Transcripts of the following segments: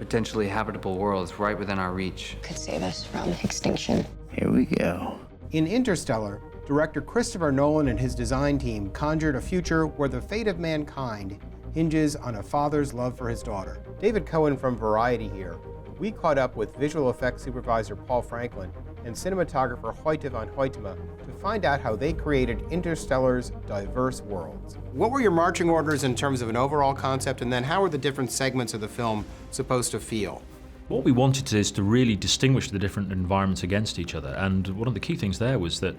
potentially habitable worlds right within our reach. Could save us from extinction. Here we go. In Interstellar, director Christopher Nolan and his design team conjured a future where the fate of mankind hinges on a father's love for his daughter. David Cohen from Variety here. We caught up with visual effects supervisor Paul Franklin and cinematographer Hoyte Van Hoytema to find out how they created Interstellar's diverse worlds. What were your marching orders in terms of an overall concept, and then how were the different segments of the film supposed to feel? What we wanted is to really distinguish the different environments against each other, and one of the key things there was that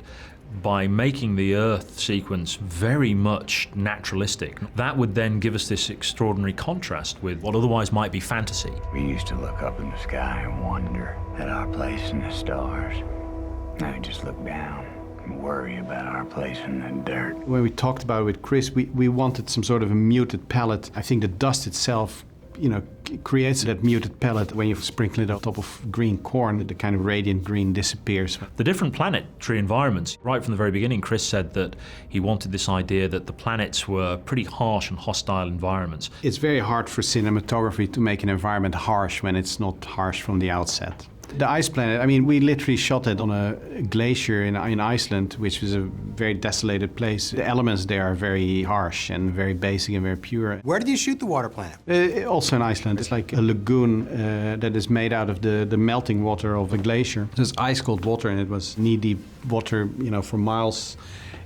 by making the Earth sequence very much naturalistic, that would then give us this extraordinary contrast with what otherwise might be fantasy. We used to look up in the sky and wonder at our place in the stars. Now we just look down and worry about our place in the dirt. When we talked about it with Chris, we wanted some sort of a muted palette. I think the dust itself, creates that muted palette. When you sprinkle it on top of green corn, the kind of radiant green disappears. The different planetary environments, right from the very beginning, Chris said that he wanted this idea that the planets were pretty harsh and hostile environments. It's very hard for cinematography to make an environment harsh when it's not harsh from the outset. The ice planet, we literally shot it on a glacier in Iceland, which was a very desolated place. The elements there are very harsh and very basic and very pure. Where did you shoot the water planet? Also in Iceland. It's like a lagoon that is made out of the melting water of a glacier. There's ice cold water, and it was knee-deep water, for miles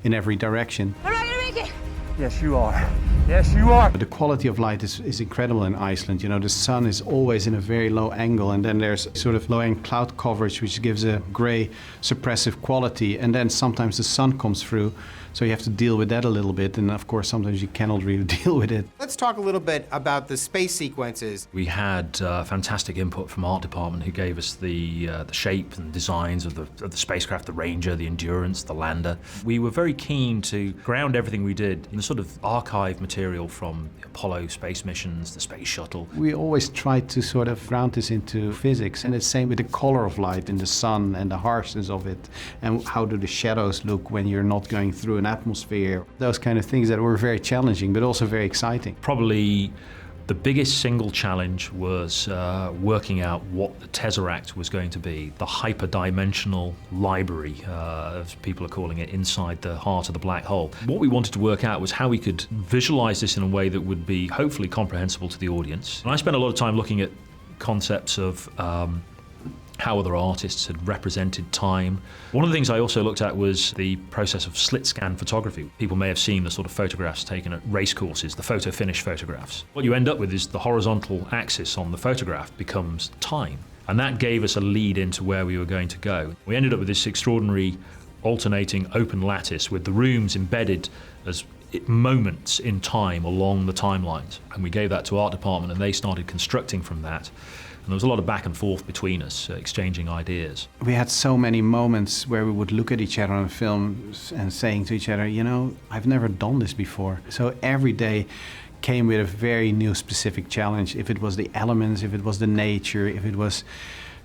in every direction. I'm not gonna make it! Yes, you are. Yes, you are. The quality of light is incredible in Iceland. The sun is always in a very low angle, and then there's sort of low-end cloud coverage, which gives a gray suppressive quality, and then sometimes the sun comes through, so you have to deal with that a little bit, and of course sometimes you cannot really deal with it. Let's talk a little bit about the space sequences. We had fantastic input from art department who gave us the shape and designs of the spacecraft, the Ranger, the Endurance, the lander. We were very keen to ground everything we did in the sort of archive material from the Apollo space missions, the space shuttle. We always tried to sort of ground this into physics, and it's the same with the color of light in the sun and the harshness of it, and how do the shadows look when you're not going through an atmosphere. Those kind of things that were very challenging, but also very exciting. Probably the biggest single challenge was working out what the Tesseract was going to be, the hyperdimensional library, as people are calling it, inside the heart of the black hole. What we wanted to work out was how we could visualize this in a way that would be hopefully comprehensible to the audience. And I spent a lot of time looking at concepts of how other artists had represented time. One of the things I also looked at was the process of Slitscan photography. People may have seen the sort of photographs taken at race courses, the photo finish photographs. What you end up with is the horizontal axis on the photograph becomes time. And that gave us a lead into where we were going to go. We ended up with this extraordinary alternating open lattice with the rooms embedded as moments in time along the timelines. And we gave that to art department, and they started constructing from that. And there was a lot of back and forth between us, exchanging ideas. We had so many moments where we would look at each other on film and saying to each other, I've never done this before. So every day came with a very new specific challenge. If it was the elements, if it was the nature, if it was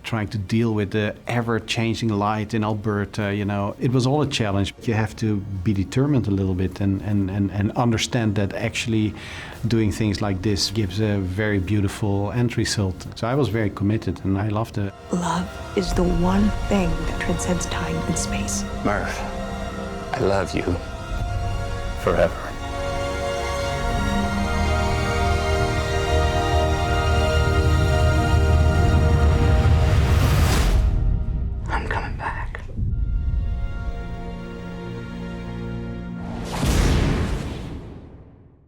trying to deal with the ever-changing light in Alberta, it was all a challenge. You have to be determined a little bit and understand that actually doing things like this gives a very beautiful end result. So I was very committed, and I loved it. Love is the one thing that transcends time and space. Murph, I love you forever.